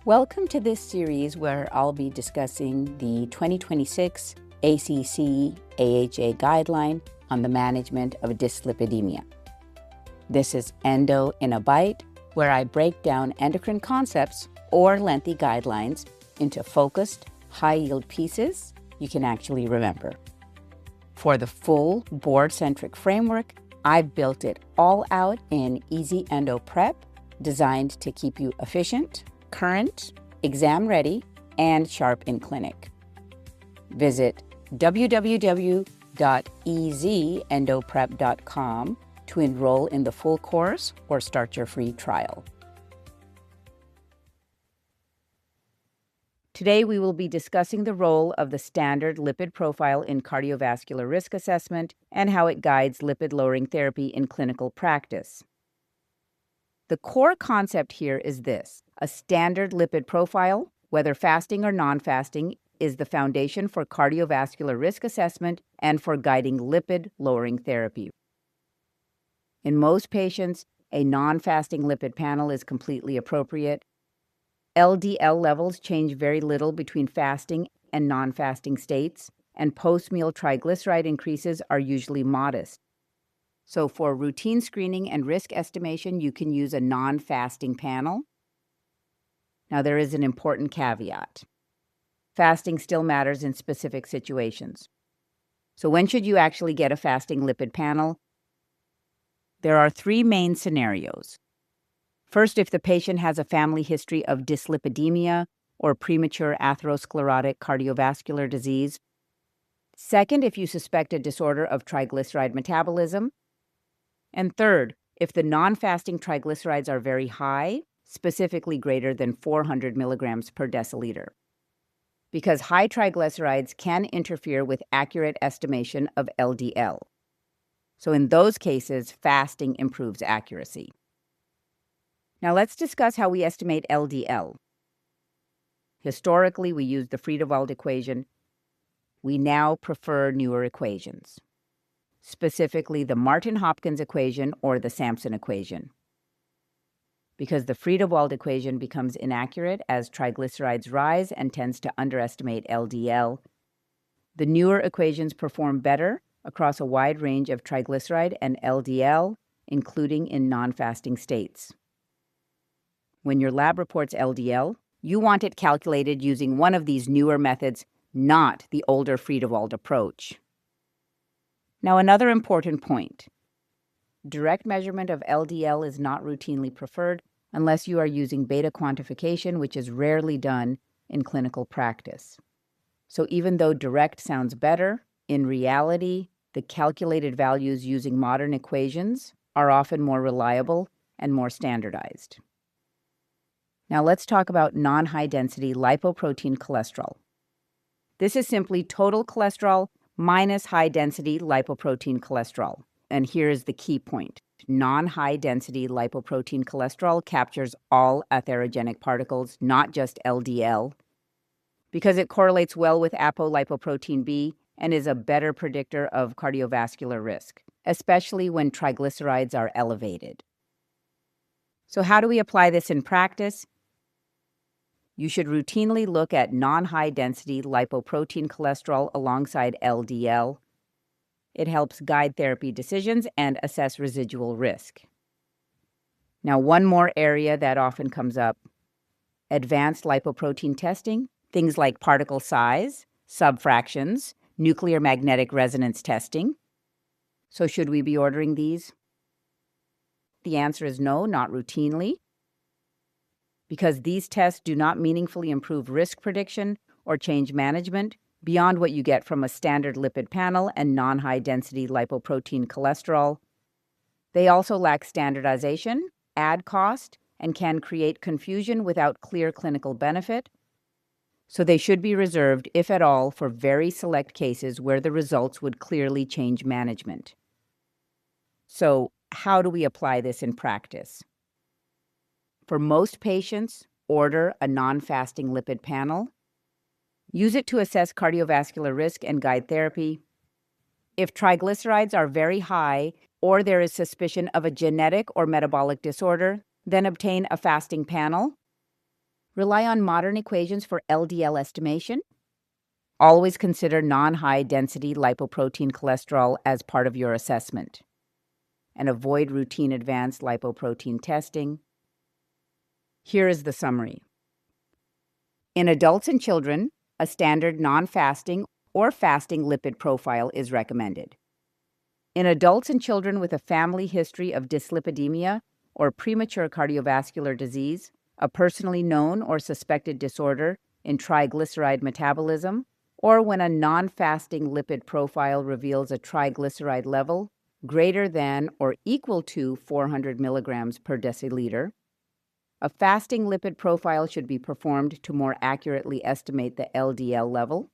Welcome to this series where I'll be discussing the 2026 ACC AHA guideline on the management of dyslipidemia. This is Endo in a Bite, where I break down endocrine concepts or lengthy guidelines into focused, high-yield pieces you can actually remember. For the full board-centric framework, I've built it all out in easy endo prep, designed to keep you efficient, current, exam-ready, and sharp in clinic. Visit www.easendoprep.com to enroll in the full course or start your free trial. Today, we will be discussing the role of the standard lipid profile in cardiovascular risk assessment and how it guides lipid-lowering therapy in clinical practice. The core concept here is this: a standard lipid profile, whether fasting or non-fasting, is the foundation for cardiovascular risk assessment and for guiding lipid-lowering therapy. In most patients, a non-fasting lipid panel is completely appropriate. LDL levels change very little between fasting and non-fasting states, and post-meal triglyceride increases are usually modest. So for routine screening and risk estimation, you can use a non-fasting panel. Now, there is an important caveat. Fasting still matters in specific situations. So when should you actually get a fasting lipid panel? There are three main scenarios. First, if the patient has a family history of dyslipidemia or premature atherosclerotic cardiovascular disease. Second, if you suspect a disorder of triglyceride metabolism. And third, if the non-fasting triglycerides are very high, specifically greater than 400 milligrams per deciliter, because high triglycerides can interfere with accurate estimation of LDL. So in those cases, fasting improves accuracy. Now let's discuss how we estimate LDL. Historically, we used the Friedewald equation. We now prefer newer equations, specifically the Martin-Hopkins equation or the Sampson equation. Because the Friedewald equation becomes inaccurate as triglycerides rise and tends to underestimate LDL, the newer equations perform better across a wide range of triglyceride and LDL, including in non-fasting states. When your lab reports LDL, you want it calculated using one of these newer methods, not the older Friedewald approach. Now, another important point. Direct measurement of LDL is not routinely preferred unless you are using beta quantification, which is rarely done in clinical practice. So even though direct sounds better, in reality, the calculated values using modern equations are often more reliable and more standardized. Now let's talk about non-high-density lipoprotein cholesterol. This is simply total cholesterol minus high-density lipoprotein cholesterol. And here is the key point. Non-high-density lipoprotein cholesterol captures all atherogenic particles, not just LDL, because it correlates well with apolipoprotein B and is a better predictor of cardiovascular risk, especially when triglycerides are elevated. So how do we apply this in practice? You should routinely look at non-high-density lipoprotein cholesterol alongside LDL. It helps guide therapy decisions and assess residual risk. Now, one more area that often comes up: advanced lipoprotein testing, things like particle size, subfractions, nuclear magnetic resonance testing. So should we be ordering these? The answer is no, not routinely, because these tests do not meaningfully improve risk prediction or change management beyond what you get from a standard lipid panel and non-high-density lipoprotein cholesterol. They also lack standardization, add cost, and can create confusion without clear clinical benefit. So they should be reserved, if at all, for very select cases where the results would clearly change management. So how do we apply this in practice? For most patients, order a non-fasting lipid panel. Use it to assess cardiovascular risk and guide therapy. If triglycerides are very high or there is suspicion of a genetic or metabolic disorder, then obtain a fasting panel. Rely on modern equations for LDL estimation. Always consider non-high-density lipoprotein cholesterol as part of your assessment. And avoid routine advanced lipoprotein testing. Here is the summary. In adults and children, a standard non-fasting or fasting lipid profile is recommended. In adults and children with a family history of dyslipidemia or premature cardiovascular disease, a personally known or suspected disorder in triglyceride metabolism, or when a non-fasting lipid profile reveals a triglyceride level greater than or equal to 400 milligrams per deciliter, a fasting lipid profile should be performed to more accurately estimate the LDL level.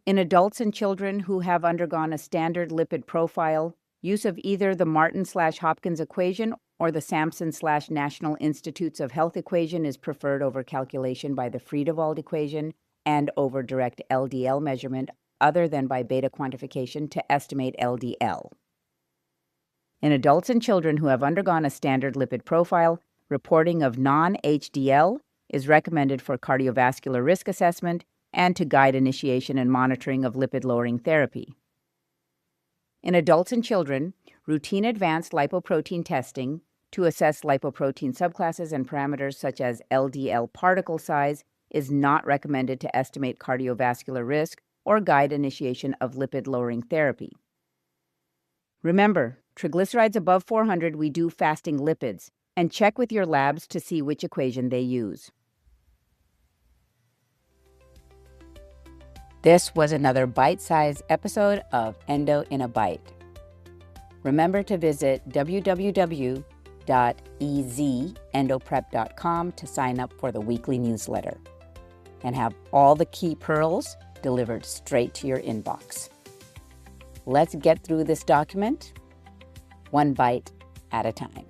In adults and children who have undergone a standard lipid profile, use of either the Martin/Hopkins equation or the Sampson/National Institutes of Health equation is preferred over calculation by the Friedewald equation and over direct LDL measurement other than by beta quantification to estimate LDL. In adults and children who have undergone a standard lipid profile, reporting of non-HDL is recommended for cardiovascular risk assessment and to guide initiation and monitoring of lipid-lowering therapy. In adults and children, routine advanced lipoprotein testing to assess lipoprotein subclasses and parameters such as LDL particle size is not recommended to estimate cardiovascular risk or guide initiation of lipid-lowering therapy. Remember, triglycerides above 400, we do fasting lipids, and check with your labs to see which equation they use. This was another bite-sized episode of Endo in a Bite. Remember to visit www.ezendoprep.com to sign up for the weekly newsletter and have all the key pearls delivered straight to your inbox. Let's get through this document one bite at a time.